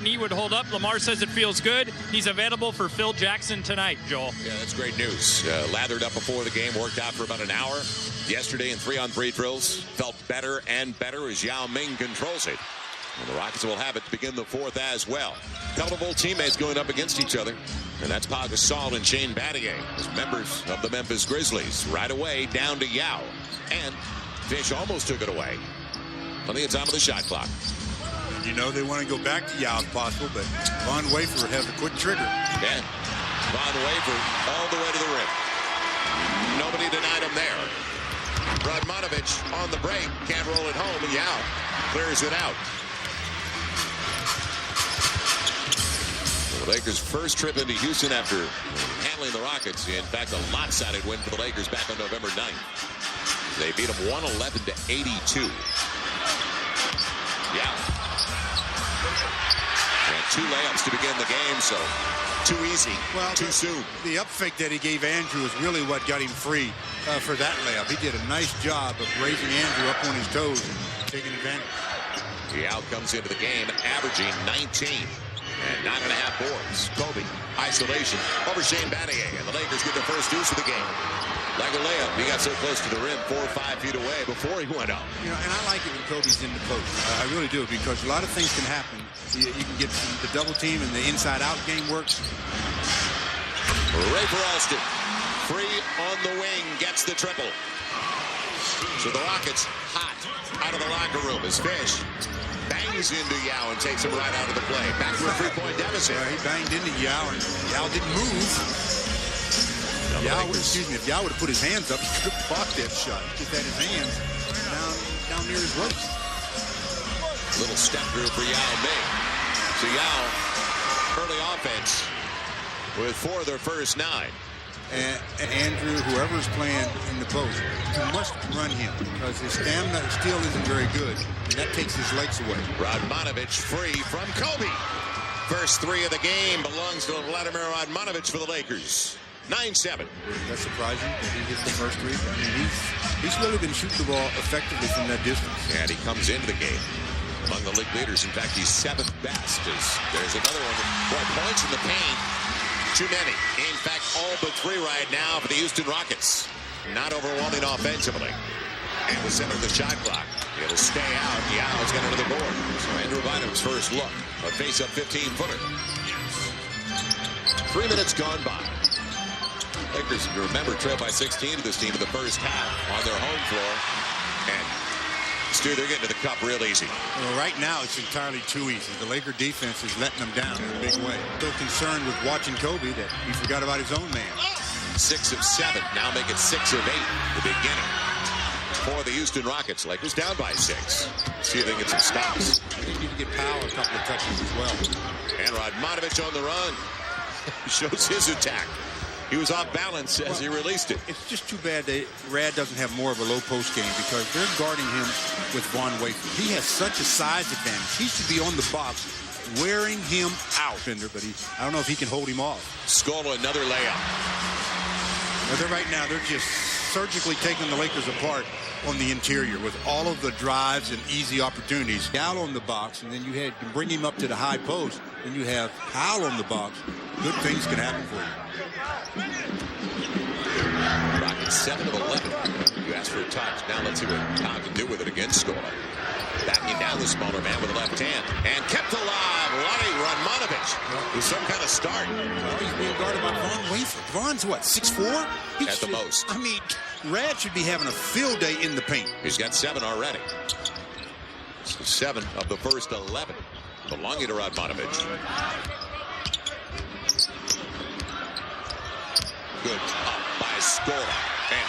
knee would hold up. Lamar says it feels good. He's available for Phil Jackson tonight, Joel. Yeah, that's great news. Lathered up before the game, worked out for about an hour yesterday in 3-on-3 drills. Felt better and better as Yao Ming controls it. And the Rockets will have it to begin the fourth as well. Couple of old teammates going up against each other. And that's Pau Gasol and Shane Battier as members of the Memphis Grizzlies. Right away, down to Yao. And Fish almost took it away. Plenty of time on the shot clock. You know they want to go back to Yao if possible, but Von Wafer has a quick trigger. Yeah. Von Wafer all the way to the rim. Nobody denied him there. Radmanovic on the break. Can't roll it home, and Yao clears it out. The Lakers' first trip into Houston after handling the Rockets. In fact, a lopsided win for the Lakers back on November 9th. They beat them 111-82. Yeah. And 2 layups to begin the game, so too easy, too soon. The up fake that he gave Andrew is really what got him free for that layup. He did a nice job of raising Andrew up on his toes and taking advantage. Yao comes into the game averaging 19. And 9.5 boards. Kobe, isolation over Shane Battier. And the Lakers get the first deuce of the game. Like a layup, he got so close to the rim, 4 or 5 feet away before he went up. You know, and I like it when Kobe's in the post. I really do, because a lot of things can happen. You can get the double team and the inside-out game works. Ray for Alston, free on the wing, gets the triple. So the Rockets hot out of the locker room as Fish bangs into Yao and takes him right out of the play. Back to a 3-point deficit. He banged into Yao, and Yao didn't move. If Yao would have put his hands up, he could have blocked that shot. He just had his hands down near his waist. Little step through for Yao Ming. So Yao, early offense with 4 of their first 9. And Andrew, whoever's playing in the post, you must run him because his stamina still isn't very good. And that takes his legs away. Radmanovic free from Kobe. First 3 of the game belongs to Vladimir Radmanovic for the Lakers. 9-7. That's surprising that he hits the first 3. I mean, he's really been shooting the ball effectively from that distance. And he comes into the game among the league leaders. In fact, he's 7th best. There's another one. Boy, points in the paint. Too many. In fact, all but 3 right now for the Houston Rockets. Not overwhelming offensively. And the center of the shot clock. It'll stay out. Yao's got another board. So Andrew Bynum's first look. A face-up 15-footer. 3 minutes gone by. Lakers, remember, trail by 16 to this team in the first half on their home floor. And Stu, they're getting to the cup real easy. Well, right now, it's entirely too easy. The Laker defense is letting them down in a big way. So concerned with watching Kobe that he forgot about his own man. 6 of 7. Now make it 6 of 8. The beginning for the Houston Rockets. Lakers down by 6. See if they get some stops. They need to get Powell a couple of touches as well. And Radmanovic on the run. Shows his attack. He was off balance as he released it. It's just too bad that Rad doesn't have more of a low post game because they're guarding him with Von Wafer. He has such a size advantage. He should be on the box wearing him out. But I don't know if he can hold him off. Scola, another layup. But right now, they're just surgically taking the Lakers apart on the interior with all of the drives and easy opportunities. Out on the box, and then you can bring him up to the high post. Then you have Powell on the box. Good things can happen for you. Rockets 7 of 11. You asked for a touch. Now let's see what Powell can do with it against Scola. Backing down the smaller man with the left hand. And kept alive. Lonnie Radmanovic with some kind of start. Well, he's being guarded by Von Wafer. Von's what, 6'4"? At the most. I mean, Rad should be having a field day in the paint. He's got 7 already. So 7 of the first 11 belonging to Radmanovic. Good up by Scola. And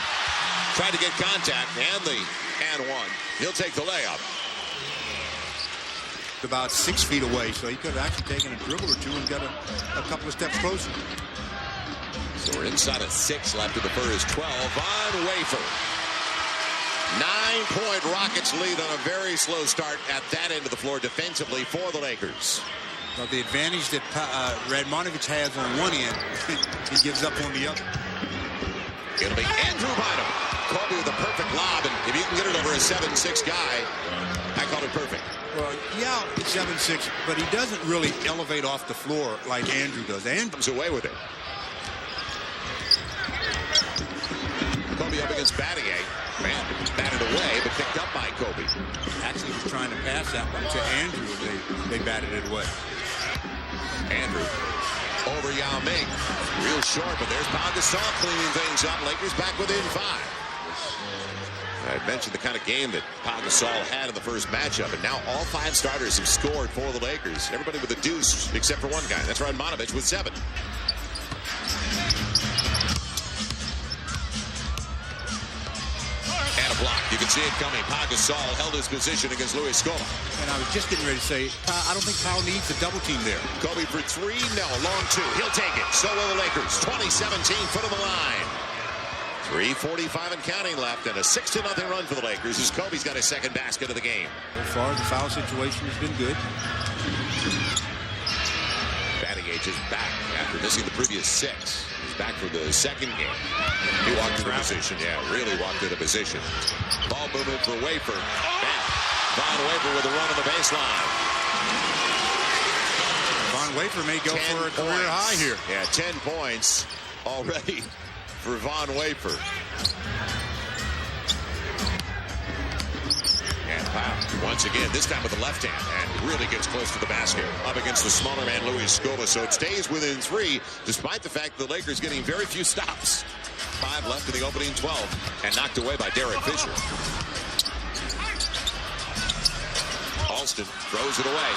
tried to get contact and the and one. He'll take the layup. About 6 feet away, so he could have actually taken a dribble or 2 and got a couple of steps closer. So we're inside of 6 left of the first 12. Von Wafer. 9-point Rockets lead on a very slow start at that end of the floor defensively for the Lakers. Well, the advantage that Radmanovic has on one end, he gives up on the other. It'll be Andrew Bynum. Kobe with a perfect lob, and if you can get it over a 7'6" guy, I call it perfect. Well, yeah, 7'6", but he doesn't really elevate off the floor like Andrew does. Andrew comes away with it. Kobe up against Battier. Man, batted away, but picked up by Kobe. actually was trying to pass that one to Andrew, and they batted it away. Andrew over Yao Ming. Real short, but there's Pau Gasol cleaning things up. Lakers back within 5. I mentioned the kind of game that Pau Gasol had in the first matchup, and now all 5 starters have scored for the Lakers. Everybody with a deuce except for one guy. That's Radmanovich with 7. And a block. You can see it coming. Pau Gasol held his position against Luis Scola. And I was just getting ready to say, I don't think Pau needs a double team there. Kobe for 3. No, long 2. He'll take it. So will the Lakers. 2017, foot of the line. 3:45 and counting left, and a 6-0 run for the Lakers as Kobe's got his second basket of the game. So far, the foul situation has been good. Battier is back after missing the previous 6. He's back for the second game. He walked into position. Yeah, really walked into position. Ball movement for Wafer. Von Wafer with a run on the baseline. Von Wafer may go for a career high here. Yeah, 10 points already for Von Wafer. And Pau, once again, this time with the left hand, and really gets close to the basket. Up against the smaller man, Luis Scola, so it stays within 3, despite the fact the Lakers getting very few stops. 5 left in the opening 12, and knocked away by Derek Fisher. Alston throws it away.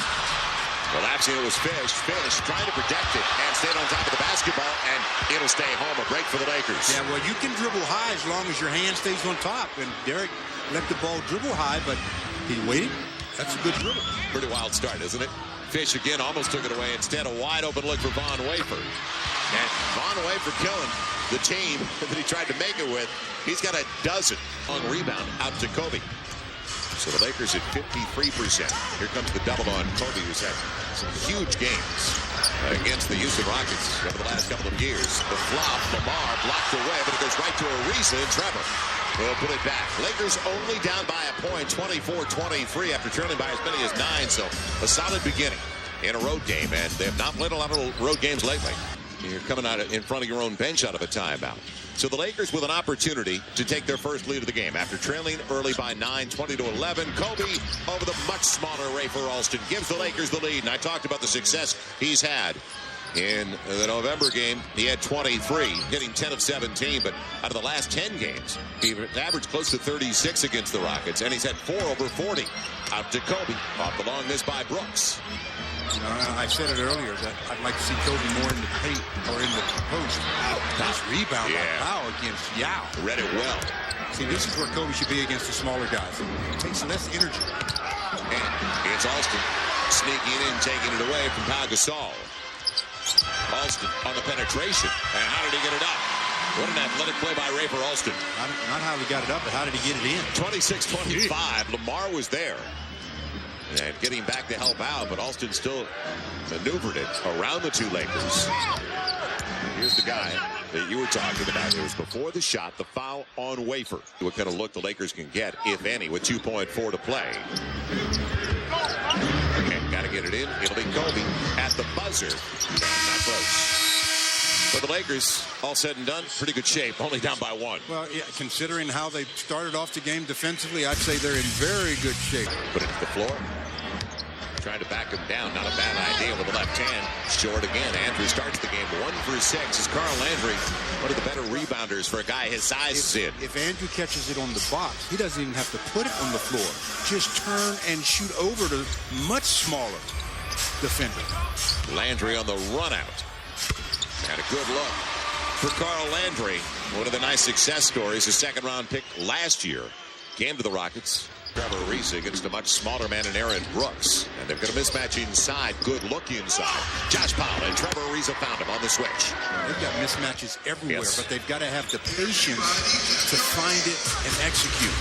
Collapsing, it was Fish. Fish trying to protect it and stayed on top of the basketball, and it'll stay home. A break for the Lakers. Yeah, well, you can dribble high as long as your hand stays on top. And Derek let the ball dribble high, but he waited. That's a good dribble. Pretty wild start, isn't it? Fish again almost took it away. Instead, a wide open look for Von Wafer. And Von Wafer killing the team that he tried to make it with. He's got a dozen on rebound out to Kobe. So the Lakers at 53%. Here comes the double on Kobe, who's had some huge games against the Houston Rockets over the last couple of years. The flop, Lamar blocked away, but it goes right to Ariza, and Trevor will put it back. Lakers only down by a point, 24-23 after trailing by as many as 9. So a solid beginning in a road game, and they have not played a lot of road games lately. You're coming out in front of your own bench out of a timeout. So the Lakers with an opportunity to take their first lead of the game. After trailing early by 9, 20-11, Kobe over the much smaller Rafer Alston gives the Lakers the lead. And I talked about the success he's had in the November game. He had 23, getting 10 of 17. But out of the last 10 games, he averaged close to 36 against the Rockets. And he's had 4 over 40. Out to Kobe. Off the long miss by Brooks. You know, I said it earlier that I'd like to see Kobe more in the paint or in the post. Nice rebound by Pau against Yao. Read it well. See, this is where Kobe should be against the smaller guys. It takes less energy. And it's Alston sneaking in, taking it away from Pau Gasol. Alston on the penetration. And how did he get it up? What an athletic play by Rafer Alston. Not how he got it up, but how did he get it in? 26-25. Lamar was there. And getting back to help out, but Alston still maneuvered it around the 2 Lakers. Here's the guy that you were talking about. It was before the shot, the foul on Wafer. What kind of look the Lakers can get, if any, with 2.4 to play. And got to get it in. It'll be Kobe at the buzzer. Not close. But the Lakers, all said and done, pretty good shape. Only down by 1. Well, yeah, considering how they started off the game defensively, I'd say they're in very good shape. Put it to the floor. Trying to back him down. Not a bad idea with the left hand. Short again. Andrew starts the game 1 for 6. Is Carl Landry one of the better rebounders for a guy his size? If Andrew catches it on the box, he doesn't even have to put it on the floor. Just turn and shoot over to much smaller defender. Landry on the run out. And a good look for Carl Landry. One of the nice success stories. A second-round pick last year. Came to the Rockets. Trevor Ariza against a much smaller man in Aaron Brooks. And they've got a mismatch inside. Good look inside. Josh Powell and Trevor Ariza found him on the switch. They've got mismatches everywhere, but they've got to have the patience to find it and execute.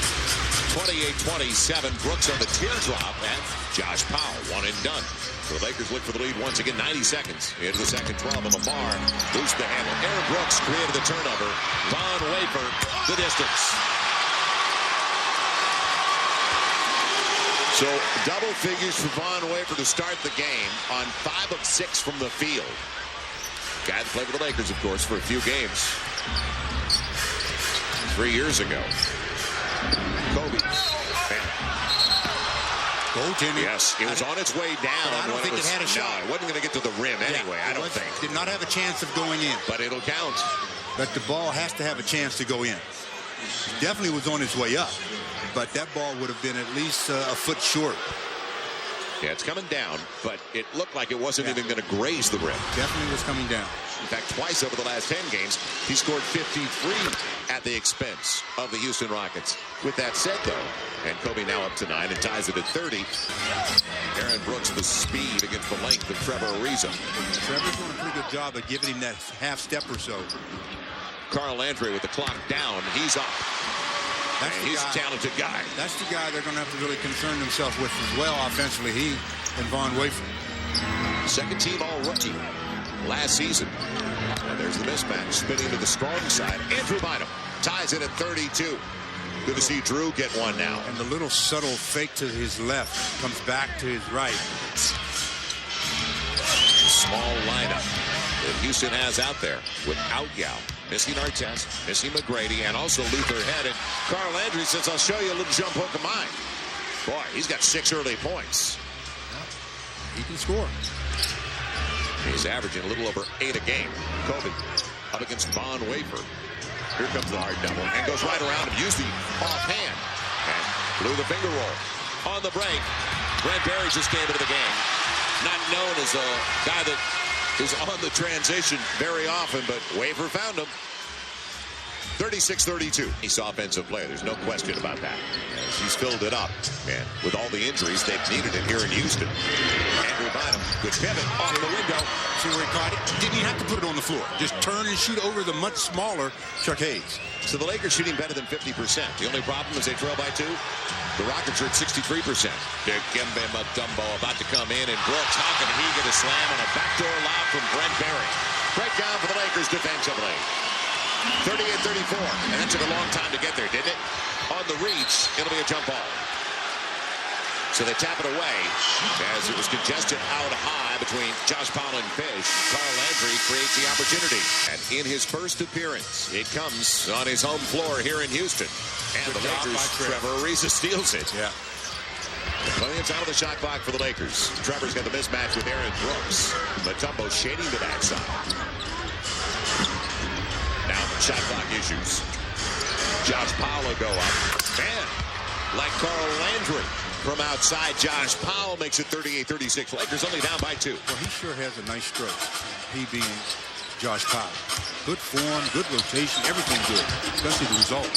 28-27. Brooks on the teardrop. And Josh Powell, 1 and done. So the Lakers look for the lead once again. 90 seconds into the second 12. And Lamar boosts the handle. Aaron Brooks created the turnover. Von Wafer, the distance. So double figures for Von Wafer to start the game on 5 of 6 from the field. Guy that played with the Lakers, of course, for a few games 3 years ago. Kobe. Goaltending. Yes, it was on its way down. I don't think it had a shot. No, it wasn't going to get to the rim anyway, I don't think. Did not have a chance of going in. But it'll count. But the ball has to have a chance to go in. Definitely was on its way up. But that ball would have been at least a foot short. Yeah, it's coming down, but it looked like it wasn't even going to graze the rim. Definitely was coming down. In fact, twice over the last 10 games, he scored 53 at the expense of the Houston Rockets. With that said, though, and Kobe now up to 9 and ties it at 30. Aaron Brooks, the speed against the length of Trevor Ariza. Trevor's doing a pretty good job of giving him that half step or so. Carl Landry with the clock down. He's up. He's a talented guy. That's the guy they're going to have to really concern themselves with as well offensively. He and Von Wafer. Second team all-rookie last season. And there's the mismatch. Spinning to the strong side. Andrew Bynum ties it at 32. Good to see Drew get one now. And the little subtle fake to his left comes back to his right. Small lineup that Houston has out there without Yao. Missing Artest, missing McGrady, and also Luther Head. And Carl Landry says, I'll show you a little jump hook of mine. Boy, he's got 6 early points. He can score. He's averaging a little over 8 a game. Kobe up against Von Wafer. Here comes the hard double and goes right around him. Used the offhand and blew the finger roll. On the break, Brent Berry just came into the game. Not known as a guy that is on the transition very often, but Wafer found him. 36-32. He's offensive player. There's no question about that. As he's filled it up. And with all the injuries, they've needed it here in Houston. Andrew Bynum, good pivot off the window. See where he caught it? Didn't even have to put it on the floor. Just turn and shoot over the much smaller Chuck Hayes. So the Lakers shooting better than 50%. The only problem is they trail by 2. The Rockets are at 63%. Dikembe Mutombo about to come in, and Brooks, how can he get a slam on a backdoor lob from Brent Berry? Breakdown for the Lakers defensively. 38-34, and that took a long time to get there, didn't it? On the reach, it'll be a jump ball. So they tap it away as it was congested out high between Josh Powell and Fish. Carl Landry creates the opportunity. And in his first appearance, it comes on his home floor here in Houston. And the Lakers, Trevor Ariza steals it. Yeah. Plenty of time on the shot clock for the Lakers. Trevor's got the mismatch with Aaron Brooks. Mutombo shading to that side. Now shot clock issues. Josh Powell will go up. Man, like Carl Landry from outside. Josh Powell makes it 38-36. Lakers only down by 2. Well, he sure has a nice stroke. He being Josh Powell. Good form, good rotation, everything good, especially the result.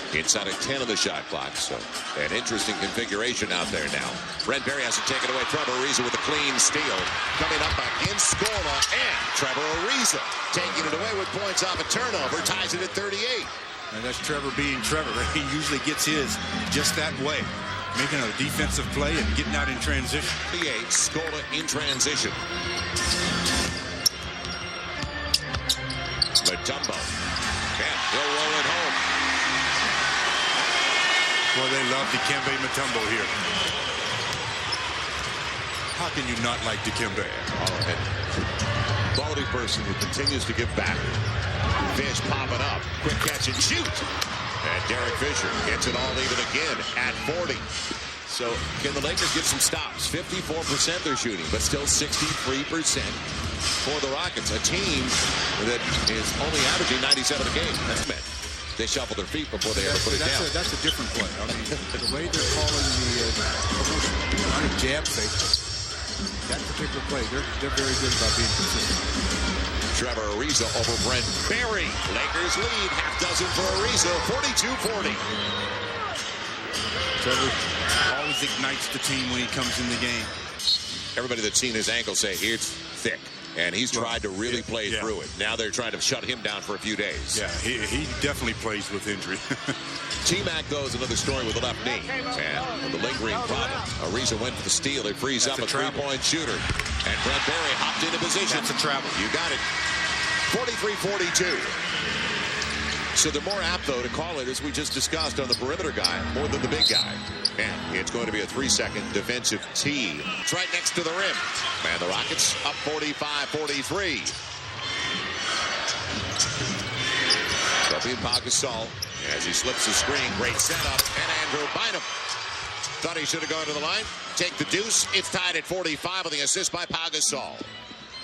Inside at 10 of the shot clock, so an interesting configuration out there now. Brent Berry has to take it away. Trevor Ariza with a clean steal. Coming up against Scola, and Trevor Ariza taking it away with points off a turnover. Ties it at 38. And that's Trevor being Trevor. He usually gets his just that way. Making a defensive play and getting out in transition. 38, Scola in transition. Mutombo. Yeah, he'll roll it home. Boy, they love Dikembe Mutombo here. How can you not like Dikembe? Oh, and quality person who continues to give back. Fish popping up. Quick catch and shoot. And Derek Fisher gets it all even again at 40. So can the Lakers get some stops? 54% they're shooting, but still 63% for the Rockets. A team that is only averaging 97 a game. That's meant. They shuffle their feet before they ever put it down. That's a different play. I mean, the way they're calling the kind of jab fake, that particular play, they're very good about being consistent. Trevor Ariza over Brent Berry. Lakers lead half dozen for Ariza, 42-40. Trevor always ignites the team when he comes in the game. Everybody that's seen his ankle say it's thick. And he's tried to really play through it. Now they're trying to shut him down for a few days. Yeah, he definitely plays with injury. T-Mac, though, is another story with a left knee. And the lingering problem. Ariza went for the steal. It frees up a three-point shooter. And Brent Berry hopped into position. That's a travel. You got it. 43-42. So they're more apt, though, to call it, as we just discussed, on the perimeter guy more than the big guy. And it's going to be a 3-second defensive tee. It's right next to the rim. And the Rockets up 45-43. Kobe and Pau Gasol as he slips the screen. Great setup. And Andrew Bynum thought he should have gone to the line. Take the deuce. It's tied at 45 with the assist by Pau Gasol.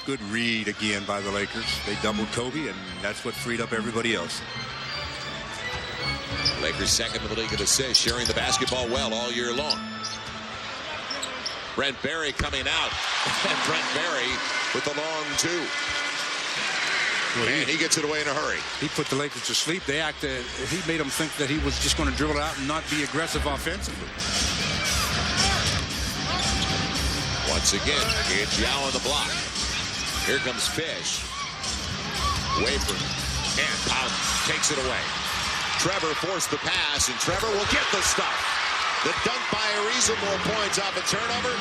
Good read again by the Lakers. They doubled Kobe, and that's what freed up everybody else. Lakers second in the league in assists, sharing the basketball well all year long. Brent Barry coming out. And Brent Barry with the long two. Well, and he gets it away in a hurry. He put the Lakers to sleep. He made them think that he was just going to dribble it out and not be aggressive offensively. Once again, it's Yao on the block. Here comes Fish. Wafer. And Pau takes it away. Trevor forced the pass, and Trevor will get the stuff. The dunk by Ariza, more points off a turnover.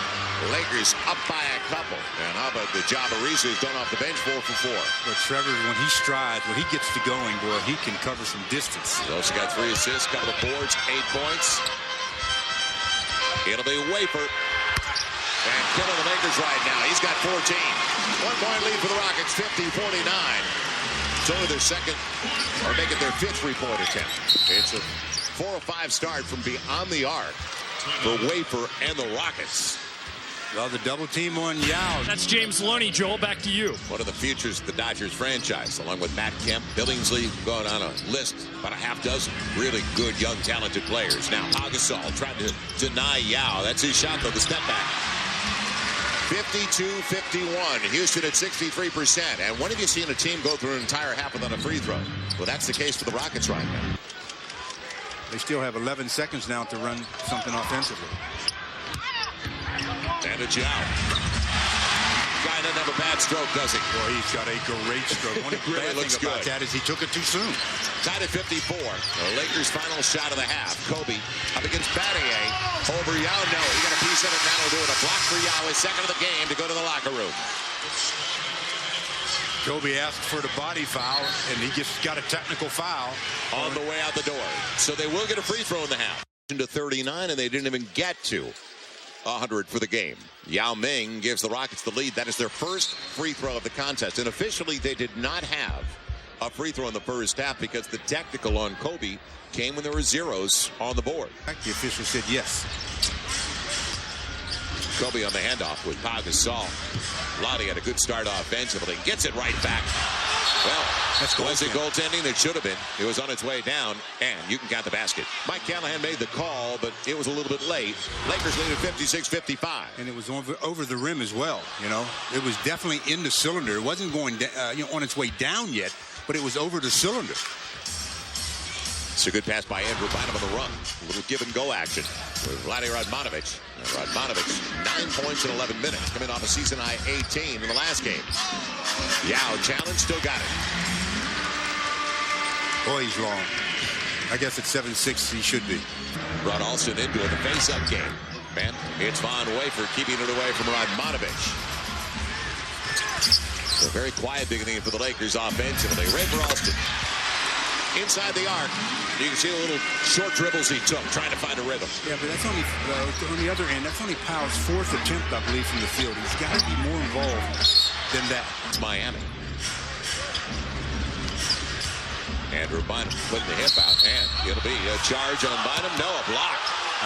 Lakers up by a couple. And how about the job Ariza has done off the bench, 4 for 4. But Trevor, when he strides, when he gets to going, boy, he can cover some distance. He's also got 3 assists, couple of boards, 8 points. It'll be Wafer. And killing the Lakers right now. He's got 14. 1-point lead for the Rockets, 50-49. It's only their second, or make it their 5th 3-point attempt. It's a 4 or 5 start from beyond the arc for Wafer and the Rockets. Well, the double team on Yao. That's James Loney. Joel, back to you. One of the futures of the Dodgers franchise, along with Matt Kemp, Billingsley, going on a list, about a half dozen really good, young, talented players. Now, Pau Gasol trying to deny Yao. That's his shot, though, the step back. 52-51. Houston at 63%. And when have you seen a team go through an entire half without a free throw? Well, that's the case for the Rockets right now. They still have 11 seconds now to run something offensively. And it's Yao. Guy doesn't have a bad stroke, does he? Boy, he's got a great stroke. One Really bad looks thing about good. that is he took it too soon. Tied at 54. The Lakers' final shot of the half. Kobe up against Battier. Over Yao. No, he got a piece of it. That'll do it. A block for Yao. His second of the game to go to the locker room. Kobe asked for the body foul, and he just got a technical foul. On the way out the door. So they will get a free throw in the half. To 39, and they didn't even get to 100 for the game. Yao Ming gives the Rockets the lead. That is their first free throw of the contest. And officially, they did not have a free throw in the first half because the technical on Kobe came when there were zeros on the board. The official said yes. Kobe on the handoff with Pau Gasol. Lottie had a good start offensively. Gets it right back. Well, was it goaltending? It should have been. It was on its way down, and you can count the basket. Mike Callahan made the call, but it was a little bit late. Lakers lead at 56-55. And it was over the rim as well. You know, it was definitely in the cylinder. It wasn't going on its way down yet, but it was over the cylinder. It's a good pass by Andrew Bynum on the run. A little give-and-go action with Vladimir Radmanovic. And Radmanovic, 9 points in 11 minutes, coming off a season-high 18 in the last game. Yao challenge, still got it. Boy, he's long. I guess at 7'6", he should be. Brought Alston into it, the face-up game. And it's Von Wafer keeping it away from Radmanovic. So very quiet beginning for the Lakers offensively. Ray for Alston. Inside the arc, you can see the little short dribbles he took, trying to find a rhythm. Yeah, but that's only, on the other end, that's only Powell's 4th attempt, I believe, from the field. He's got to be more involved than that. It's Miami. Andrew Bynum putting the hip out, and it'll be a charge on Bynum. No, a block.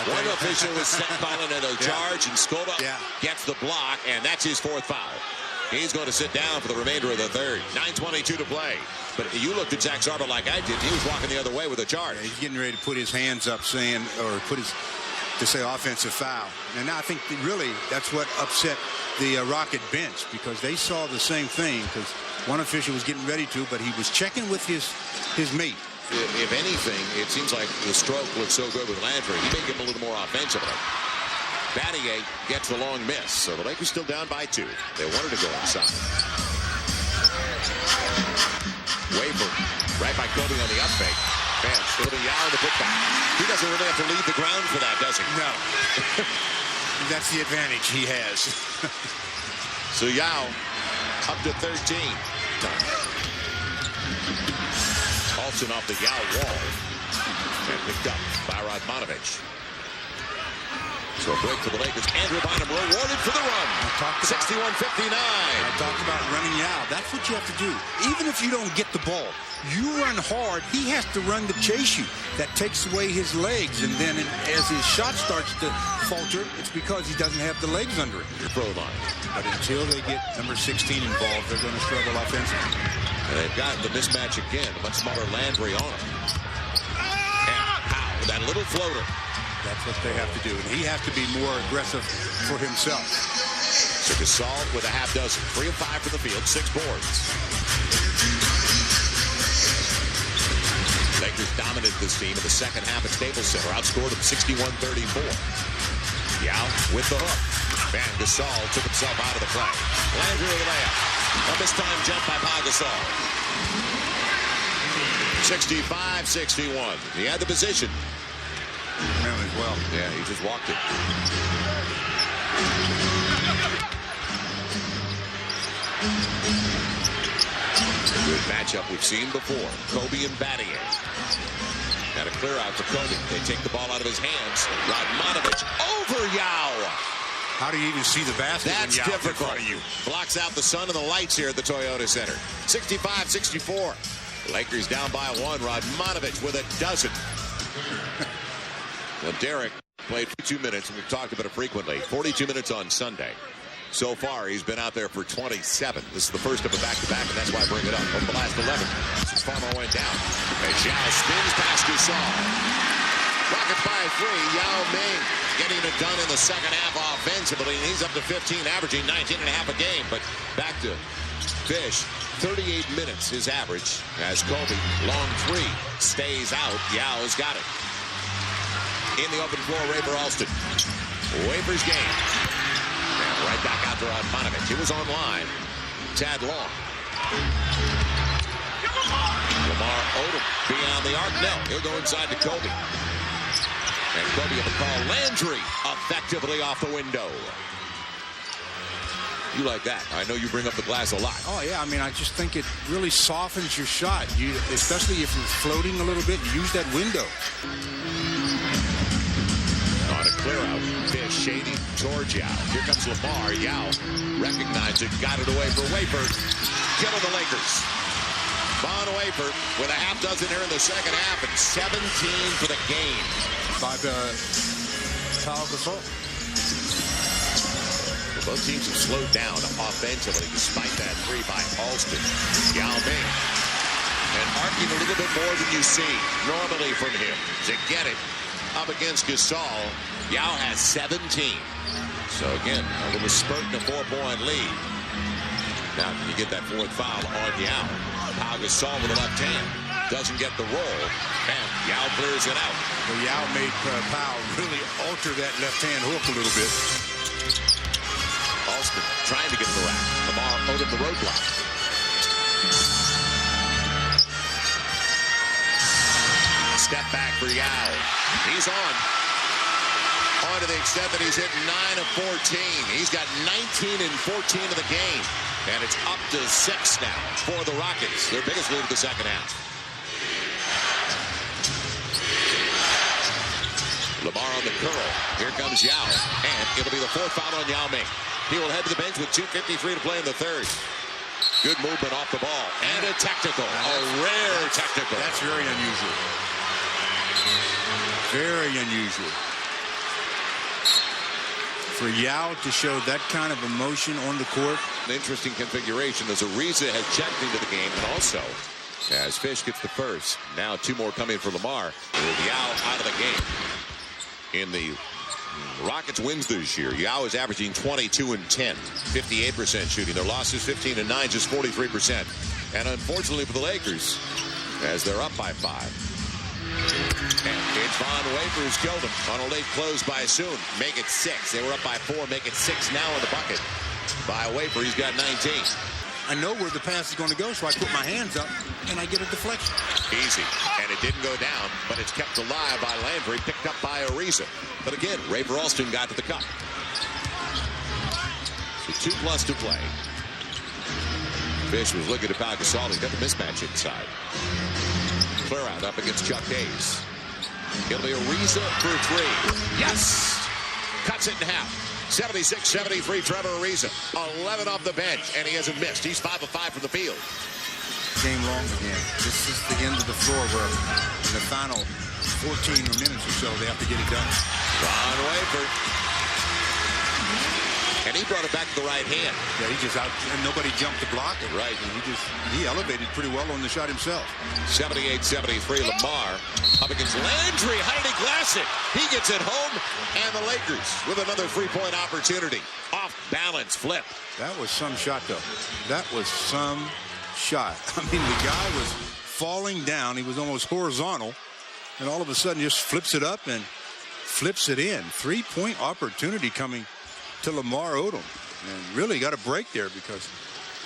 One official was calling it a charge, and Skoda gets the block, and that's his 4th foul. He's going to sit down for the remainder of the third. 9:22 to play. But you looked at Zach Sarver like I did. He was walking the other way with a charge. Yeah, he's getting ready to put his hands up saying, or put his, to say offensive foul. And I think really that's what upset the Rocket bench, because they saw the same thing, because one official was getting ready to, but he was checking with his mate. If anything, it seems like the stroke looks so good with Landry. He may give him a little more offensively. Battier gets the long miss, so the Lakers still down by 2. They wanted to go inside. Wafer right by Kobe on the up fake. Man, it'll be Yao in the putback. He doesn't really have to leave the ground for that, does he? No. That's the advantage he has. So Yao up to 13. Alston off the Yao wall. And picked up by Radmanovich. So a break for the Lakers. Andrew Bynum rewarded for the run. 61-59. I talked about running Yao. That's what you have to do. Even if you don't get the ball, you run hard. He has to run to chase you. That takes away his legs. And then as his shot starts to falter, it's because he doesn't have the legs under it. Your pro line. But until they get number 16 involved, they're going to struggle offensively. And they've got the mismatch again. A much smaller Landry on him. And Powell, that little floater. That's what they have to do. And he has to be more aggressive for himself. So Gasol with a half dozen. 3 of 5 from the field. 6 boards. Lakers dominated this team in the second half at Staples Center. Outscored them 61-34. Yao with the hook. Van Gasol took himself out of the play. Landry with a layup. A mistimed jump by Pau Gasol. 65-61. He had the position. Him as well. Yeah, he just walked it. Good matchup we've seen before. Kobe and Battier. Got a clear out to Kobe. They take the ball out of his hands. Radmanovich over Yao. How do you even see the basket? That's difficult. In front of you? Blocks out the sun and the lights here at the Toyota Center. 65-64. Lakers down by 1. Radmanovich with a dozen. Well, Derek played 2 minutes, and we've talked about it frequently. 42 minutes on Sunday. So far, he's been out there for 27. This is the first of a back-to-back, and that's why I bring it up. Over the last 11, since Farmer went down. As Yao spins past Gasol. Rockets by 3. Yao Ming getting it done in the second half offensively. And he's up to 15, averaging 19.5 a game. But back to Fish. 38 minutes his average as Kobe, long 3, stays out. Yao's got it. In the open floor, Rafer Alston. Wafer's game. And right back out to Radmanovich. He was online. Tad Long. Lamar Odom beyond the arc. No, he'll go inside to Kobe. And Kobe will call Landry effectively off the window. You like that. I know you bring up the glass a lot. Oh, yeah. I mean, I just think it really softens your shot. Especially if you're floating a little bit, use that window. On a clear out, Fish shady towards Yao. Here comes Lamar. Yao recognized it, got it away for Wafer. Killing the Lakers. Von Wafer with a half dozen here in the second half and 17 for the game. By Pau Gasol. Both teams have slowed down offensively despite that 3 by Alston. Yao Ming. And arcing a little bit more than you see normally from him. To get it up against Gasol, Yao has 17. So again, a little spurt and a 4-point lead. Now can you get that 4th foul on Yao? Pau Gasol with the left hand. Doesn't get the roll. And Yao clears it out. Well, Yao made Pau really alter that left hand hook a little bit. Alston trying to get to the rack. Lamar Odom the roadblock. Step back for Yao. He's on. On to the extent that he's hit 9 of 14. He's got 19 and 14 of the game. And it's up to 6 now for the Rockets. Their biggest lead of the second half. Lamar on the curl. Here comes Yao. And it'll be the 4th foul on Yao Ming. He will head to the bench with 2:53 to play in the 3rd. Good movement off the ball. And a technical. A rare technical. That's very unusual. Very unusual. For Yao to show that kind of emotion on the court. An interesting configuration as Ariza has checked into the game. And also, as Fish gets the first. Now 2 more coming for Lamar. With Yao out of the game. In the Rockets wins this year, Yao is averaging 22 and 10, 58% shooting. Their losses 15 and 9, just 43%. And unfortunately for the Lakers, as they're up by 5. And it's Von Wafer who's killed him on a late close by Soon. Make it 6. They were up by 4, make it 6 now in the bucket. By Wafer, he's got 19. I know where the pass is going to go, so I put my hands up and I get a deflection. Easy. And it didn't go down, but it's kept alive by Landry, picked up by Ariza. But again, Rafer Alston got to the cup. So 2+ to play. Fish was looking at Pau Gasol. He's got the mismatch inside. clear out up against Chuck Hayes. It'll be Ariza for three. Yes! Cuts it in half. 76-73, Trevor Ariza. 11 off the bench, and he hasn't missed. He's 5 of 5 from the field. Game long again. This is the end of the floor where in the final 14 minutes or so, they have to get it done. Ron Wayford. And he brought it back to the right hand. Yeah, he just out, and nobody jumped to block it. Right. And he elevated pretty well on the shot himself. 78-73, Lamar up against Landry. How did he glass it? He gets it home, and the Lakers with another three-point opportunity. Off balance flip. That was some shot, though. That was some shot. I mean, the guy was falling down. He was almost horizontal, and all of a sudden just flips it up and flips it in. Three-point opportunity coming to Lamar Odom, and really got a break there because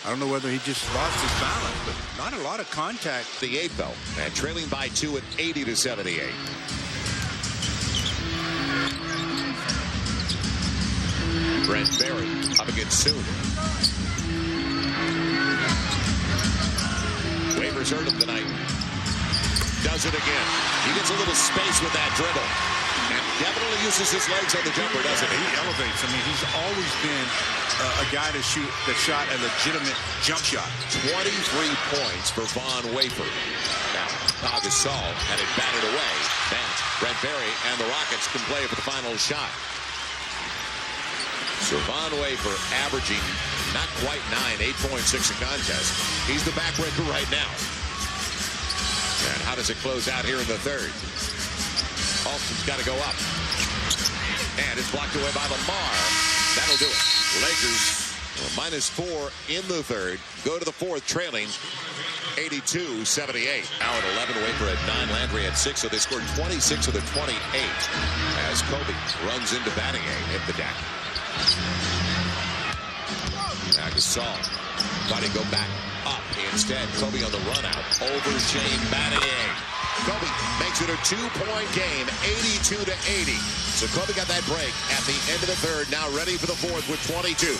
I don't know whether he just lost his balance, but not a lot of contact. The 8th though, and trailing by 2 at 80-78. Brent Barry up against Soon. Waivers hurt him tonight. Does it again. He gets a little space with that dribble. And definitely uses his legs on the jumper, doesn't he? He elevates. I mean, he's always been a guy that shot a legitimate jump shot. 23 points for Von Wafer. Now, Pau Gasol had it batted away. Then Brent Barry and the Rockets can play for the final shot. So Von Wafer averaging not quite 9, 8.6 a contest. He's the backbreaker right now. And how does it close out here in the third? Alston's got to go up. And it's blocked away by Lamar. That'll do it. Lakers -4 in the third. Go to the fourth trailing 82-78. Now at 11, Wafer at 9, Landry at 6. So they scored 26 of the 28 as Kobe runs into Battier hit the deck. Now Gasol trying to go back up. Instead, Kobe on the run out over Shane Battier. Kobe makes it a 2-point game, 82-80. So Kobe got that break at the end of the third. Now ready for the fourth with 22.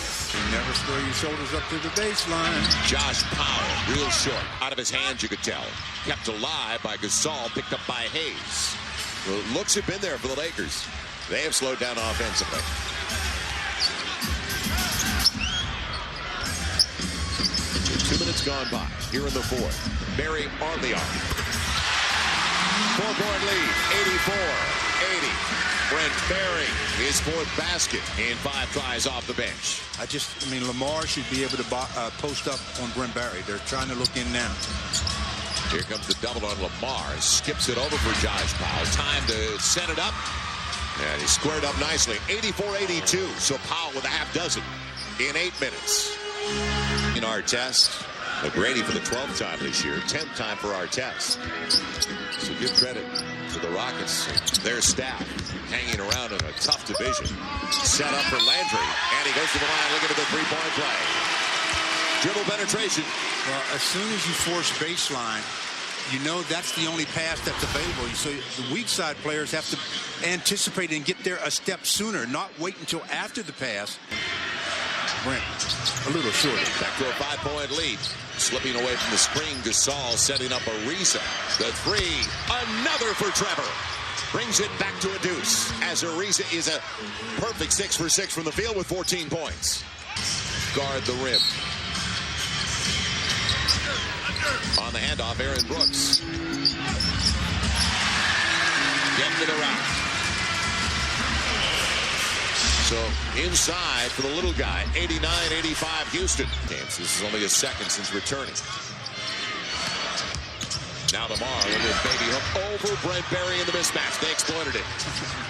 Never square your shoulders up to the baseline. Josh Powell, real short. Out of his hands, you could tell. Kept alive by Gasol, picked up by Hayes. The looks have been there for the Lakers. They have slowed down offensively. So 2 minutes gone by here in the fourth. Barry on the arm. 4-point lead, 84-80. Brent Barry, his fourth basket in 5 tries off the bench. I mean, Lamar should be able to post up on Brent Barry. They're trying to look in now. Here comes the double on Lamar. Skips it over for Josh Powell. Time to set it up. And he squared up nicely. 84-82. So Powell with a half dozen in 8 minutes. In our test, McGrady for the 12th time this year. 10th time for our test. So give credit to the Rockets, their staff, hanging around in a tough division. Set up for Landry, and he goes to the line looking at the three-point play. Dribble penetration. Well, as soon as you force baseline, you know that's the only pass that's available. So the weak side players have to anticipate and get there a step sooner, not wait until after the pass. Brent, a little shorter. Back to a 5-point lead. Slipping away from the screen, Gasol setting up Ariza. The three, another for Trevor. Brings it back to a deuce as Ariza is a perfect 6 for 6 from the field with 14 points. Guard the rim. On the handoff, Aaron Brooks. Getting to the rack. So inside for the little guy, 89-85 Houston. This is only his second since returning. Now Lamar with his baby hook over Brent Barry in the mismatch. They exploited it.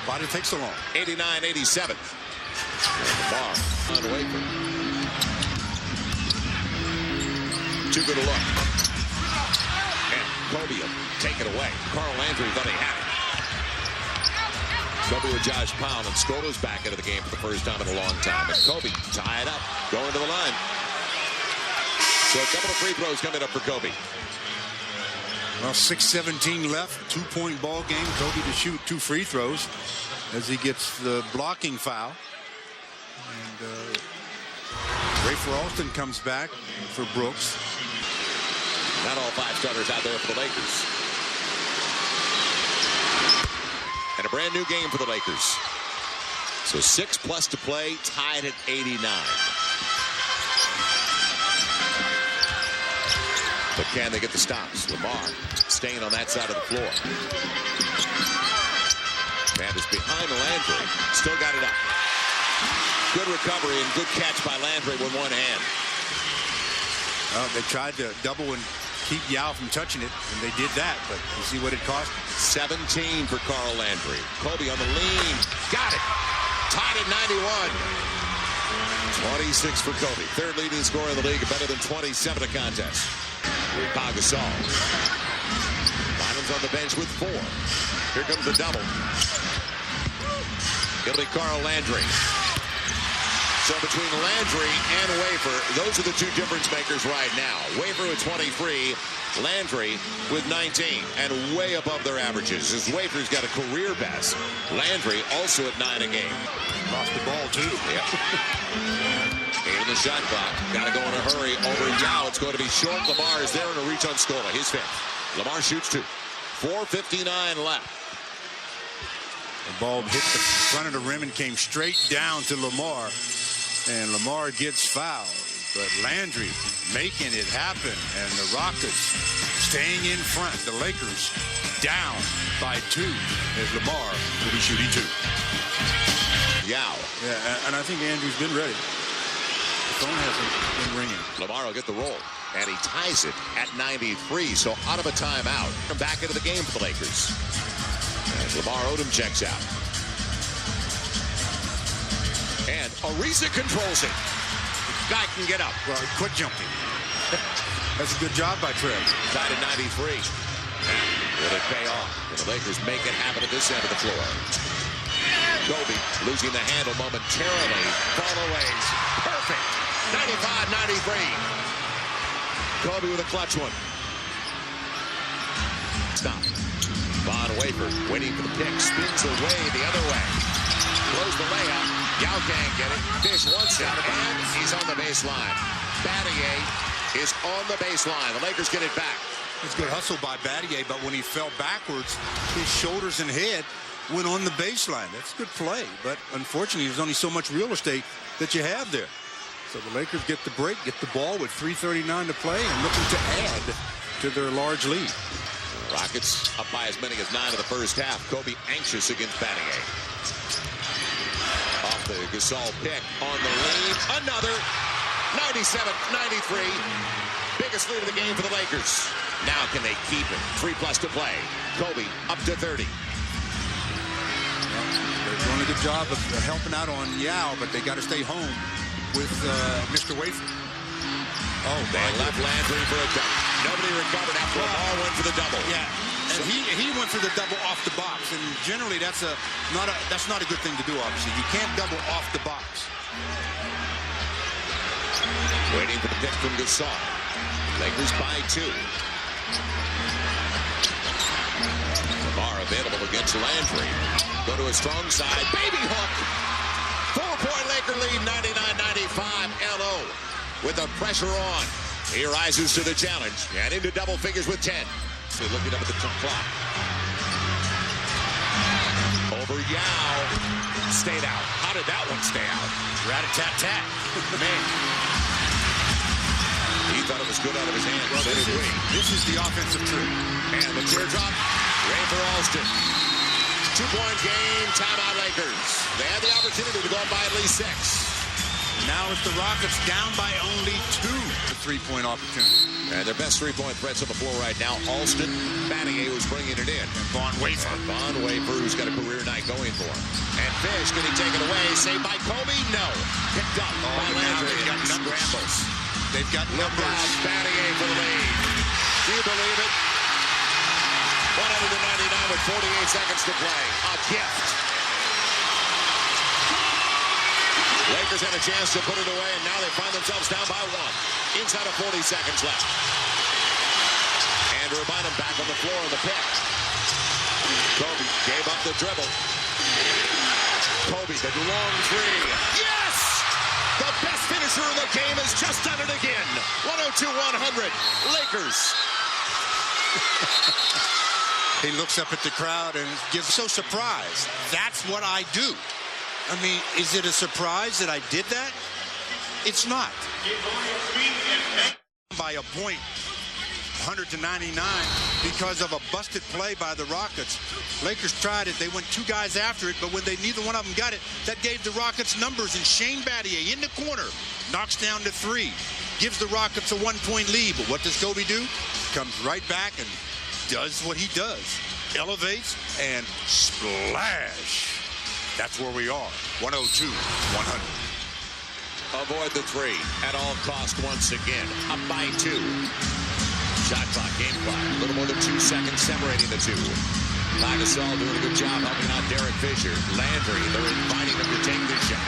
Why did it take so long? 89-87. Lamar on Wafer. Too good a look. And Kobe will take it away. Carl Landry thought he had it. Kobe with Josh Powell, and Scola's back into the game for the first time in a long time. And Kobe tied up, going to the line. So a couple of free throws coming up for Kobe. Well, 6:17 left, 2-point ball game. Kobe to shoot 2 free throws as he gets the blocking foul. And Rafer Alston comes back for Brooks. Not all 5 starters out there for the Lakers. brand new game for the Lakers. So 6+ to play, tied at 89. But can they get the stops? Lamar staying on that side of the floor. Man is behind Landry. Still got it up. Good recovery and good catch by Landry with one hand. Well, they tried to double and keep Yao from touching it, and they did that, but you see what it cost? 17 for Carl Landry. Kobe on the lean. Got it. Tied at 91. 26 for Kobe. Third leading scorer in the league, better than 27 a contest. Pau Gasol. Bynum's on the bench with 4. Here comes the double. It'll be Carl Landry. So between Landry and Wafer, those are the two difference makers right now. Wafer with 23, Landry with 19, and way above their averages. As Wafer's got a career best. Landry also at 9 a game. Lost the ball, too. Yep. 8 in the shot clock. Got to go in a hurry over Yao. It's going to be short. Lamar is there in a reach on Scola. His 5th. Lamar shoots 2. 4:59 left. The ball hit the front of the rim and came straight down to Lamar. And Lamar gets fouled. But Landry making it happen. And the Rockets staying in front. The Lakers down by 2 as Lamar will be shooting 2. Yao. Yeah, and I think Andrew's been ready. The phone hasn't been ringing. Lamar will get the roll. And he ties it at 93. So out of a timeout. Back into the game for the Lakers. As Lamar Odom checks out. And Ariza controls it. Guy can get up. Well, quit jumping. That's a good job by Trev. Tied at 93. Will it pay off? Will the Lakers make it happen at this end of the floor? Kobe losing the handle momentarily. Followays. Perfect. 95-93. Kobe with a clutch one. Stop. Von Wafer waiting for the pick. Spins away the other way. Close the layup. Yao can't get it. Fish wants it. And he's on the baseline. Battier is on the baseline. The Lakers get it back. It's good hustle by Battier, but when he fell backwards, his shoulders and head went on the baseline. That's good play, but unfortunately, there's only so much real estate that you have there. So the Lakers get the break, get the ball with 3:39 to play, and looking to add to their large lead. Rockets up by as many as 9 in the first half. Kobe anxious against Battier. Off the Gasol pick on the lead. Another 97-93. Biggest lead of the game for the Lakers. Now can they keep it? 3+ to play. Kobe up to 30. They're doing a good job of helping out on Yao, but they got to stay home with Mr. Wafer. Oh, they left Landry for a double. Nobody recovered after Lamar went for the double. Yeah, and he went for the double off the box, and generally that's not a good thing to do. Obviously, you can't double off the box. Waiting for the pick from Gasol. Lakers by 2. Lamar available against Landry. Go to a strong side. Baby hook. 4-point Laker lead, 99-95. LO with the pressure on. He rises to the challenge and into double figures with 10. So looking up at the clock. Over Yao. Stayed out. How did that one stay out? Rat-a-tat-tat. Man. He thought it was good out of his hands. Well, this is the offensive trick. And the teardrop. Ray for Alston. 2-point game. Timeout Lakers. They had the opportunity to go up by at least 6. Now it's the Rockets down by only 2. The 3-point opportunity. And their best 3-point threats on the floor right now. Alston, Battier was bringing it in. And Von Wafer. Who's got a career night going for him. And Fish, can he take it away? Saved by Kobe? No. Picked up by Landry. They've got numbers. They've got numbers. Battier for the lead. Do you believe it? 199 with 48 seconds to play. A gift. Lakers had a chance to put it away, and now they find themselves down by 1. Inside of 40 seconds left. Andrew Bynum back on the floor in the pick. Kobe gave up the dribble. Kobe, the long 3. Yes! The best finisher in the game has just done it again. 102-100. Lakers. He looks up at the crowd and gives so surprised. That's what I do. I mean, is it a surprise that I did that? It's not. By a point, 100-99, because of a busted play by the Rockets. Lakers tried it. They went 2 guys after it, but when neither one of them got it, that gave the Rockets numbers. And Shane Battier in the corner knocks down to 3, gives the Rockets a 1-point lead. But what does Kobe do? Comes right back and does what he does. Elevates and splash. That's where we are. 102-100. Avoid the 3 at all cost once again. Up by 2. Shot clock, game clock. A little more than 2 seconds separating the 2. Gasol doing a good job helping out Derek Fisher. Landry, they're inviting him to take this shot.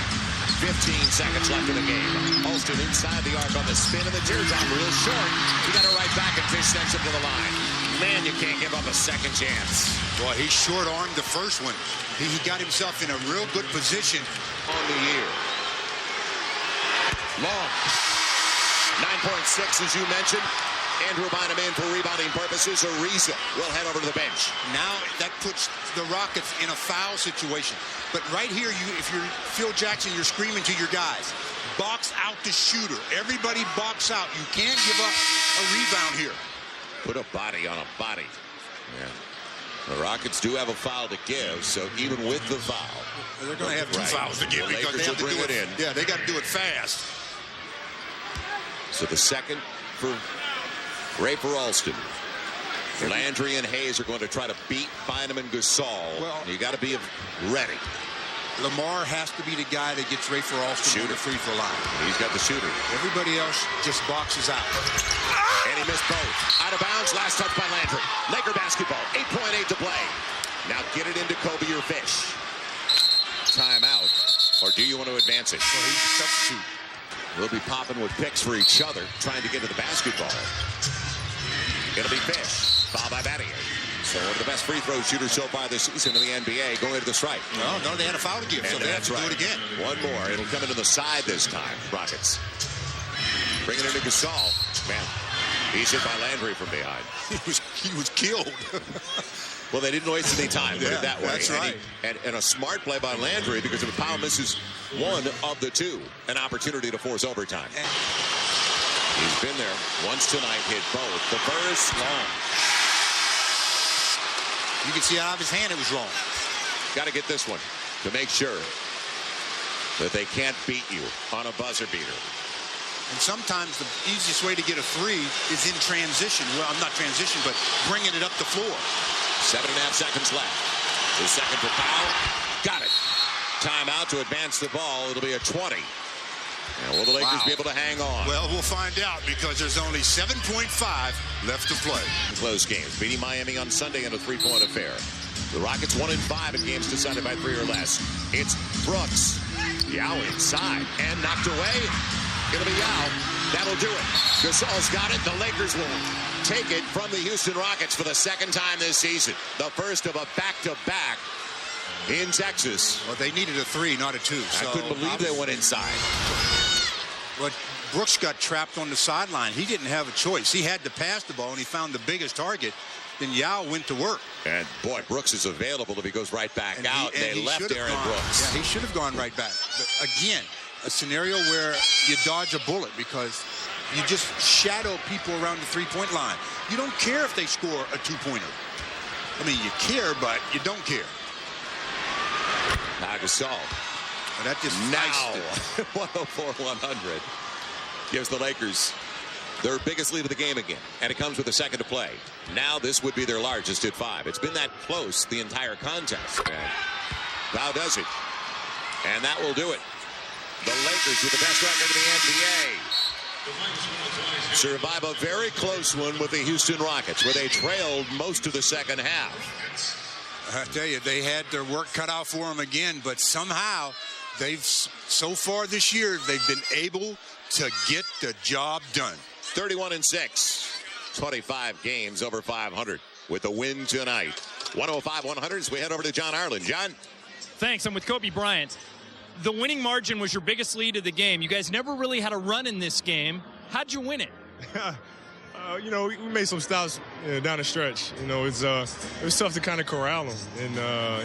15 seconds left in the game. Alston inside the arc on the spin, and the teardrop real short. He got it right back, and Fish sends him to the line. Man, you can't give up a second chance. Boy, he short-armed the first one. He got himself in a real good position on the year. Long. 9.6, as you mentioned. Andrew Bynum in for rebounding purposes. Ariza will head over to the bench. Now that puts the Rockets in a foul situation. But right here, if you're Phil Jackson, you're screaming to your guys, box out the shooter. Everybody box out. You can't give up a rebound here. Put a body on a body. Yeah. The Rockets do have a foul to give, so even with the foul, they're going to have 2 fouls to give because they have to do it in. Yeah, they got to do it fast. So the second for Rafer Alston. Landry and Hayes are going to try to beat Bynum and Gasol. Well, you got to be ready. Lamar has to be the guy that gets Rafer Alston to the free throw line. He's got the shooter. Everybody else just boxes out. And he missed both. Out of bounds. Last touch by Landry. Laker basketball. 8.8 to play. Now get it into Kobe or Fish. Timeout. Or do you want to advance it? Well, he's substitute. We'll be popping with picks for each other, trying to get to the basketball. It'll be Fish, fouled by Battier. So one of the best free throw shooters so far this season in the NBA going to the stripe. No, they had a foul to give, so they have to do it again. One more. It'll come into the side this time, Rockets. Bring it into Gasol. Man, he's hit by Landry from behind. He was killed. Well, they didn't waste any time, put it that way. That's right. And a smart play by Landry, because if Powell misses one of the 2, an opportunity to force overtime. He's been there once tonight, hit both. The first, long. You can see out of his hand it was wrong. Got to get this one to make sure that they can't beat you on a buzzer beater. And sometimes the easiest way to get a 3 is in transition. Well, not transition, but bringing it up the floor. 7.5 seconds left. The second for Powell. Got it. Timeout to advance the ball. It'll be a 20. And will the Lakers be able to hang on? Well, we'll find out because there's only 7.5 left to play. Close games. Beating Miami on Sunday in a 3-point affair. The Rockets 1-5 in games decided by 3 or less. It's Brooks. Yao inside and knocked away. It'll be Yao. That'll do it. Gasol's got it. The Lakers will take it from the Houston Rockets for the second time this season. The first of a back-to-back in Texas. Well, they needed a 3, not a 2. I couldn't believe they went inside. But Brooks got trapped on the sideline. He didn't have a choice. He had to pass the ball, and he found the biggest target. Then Yao went to work. And, boy, Brooks is available if he goes right back out. They left Aaron Brooks. Yeah, he should have gone right back. But again, a scenario where you dodge a bullet because you just shadow people around the 3-point line. You don't care if they score a 2-pointer. I mean, you care, but you don't care. Gasol. That just now 104-100 gives the Lakers their biggest lead of the game again, and it comes with a second to play. Now this would be their largest at 5. It's been that close the entire contest. How does it? And that will do it. The Lakers with the best record in the NBA survive a very close one with the Houston Rockets, where they trailed most of the second half. I tell you, they had their work cut out for them again, but somehow so far this year, they've been able to get the job done. 31-6, 25 games over 500 with a win tonight. 105-100 as we head over to John Ireland. John? Thanks. I'm with Kobe Bryant. The winning margin was your biggest lead of the game. You guys never really had a run in this game. How'd you win it? You know, we made some stops down the stretch. You know, it was tough to kind of corral them. And,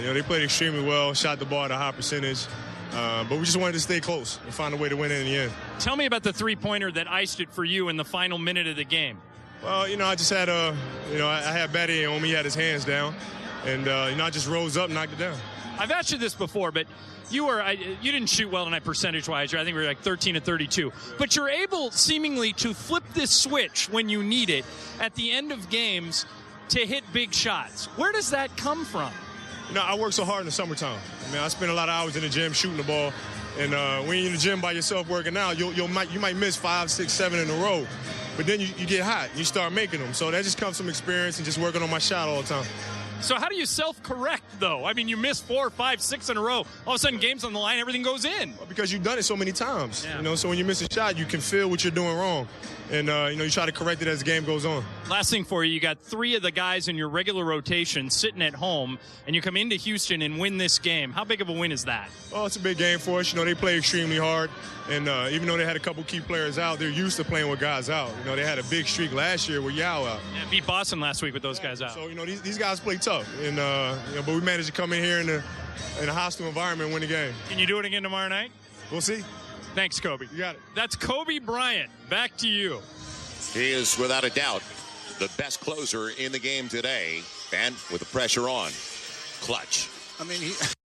you know, they played extremely well, shot the ball at a high percentage. But we just wanted to stay close and find a way to win it in the end. Tell me about the three-pointer that iced it for you in the final minute of the game. Well, you know, I just had I had Batty on me. He had his hands down. And, you know, I just rose up and knocked it down. I've asked you this before, but you didn't shoot well tonight percentage-wise. I think we were like 13 to 32. But you're able, seemingly, to flip this switch when you need it at the end of games to hit big shots. Where does that come from? You know, I work so hard in the summertime. I mean, I spend a lot of hours in the gym shooting the ball. And when you're in the gym by yourself working out, you might miss 5, 6, 7 in a row. But then you get hot. You start making them. So that just comes from experience and just working on my shot all the time. So how do you self-correct, though? I mean, you miss 4, 5, 6 in a row. All of a sudden, game's on the line, everything goes in. Well, because you've done it so many times. Yeah. You know, so when you miss a shot, you can feel what you're doing wrong. And, you know, you try to correct it as the game goes on. Last thing for you, you got 3 of the guys in your regular rotation sitting at home, and you come into Houston and win this game. How big of a win is that? Oh, it's a big game for us. You know, they play extremely hard. And even though they had a couple key players out, they're used to playing with guys out. You know, they had a big streak last year with Yao out. Yeah, beat Boston last week with those guys out. So, you know, these guys play tough. And, you know, but we managed to come in here in a hostile environment and win the game. Can you do it again tomorrow night? We'll see. Thanks, Kobe. You got it. That's Kobe Bryant. Back to you. He is, without a doubt, the best closer in the game today. And with the pressure on, clutch. I mean,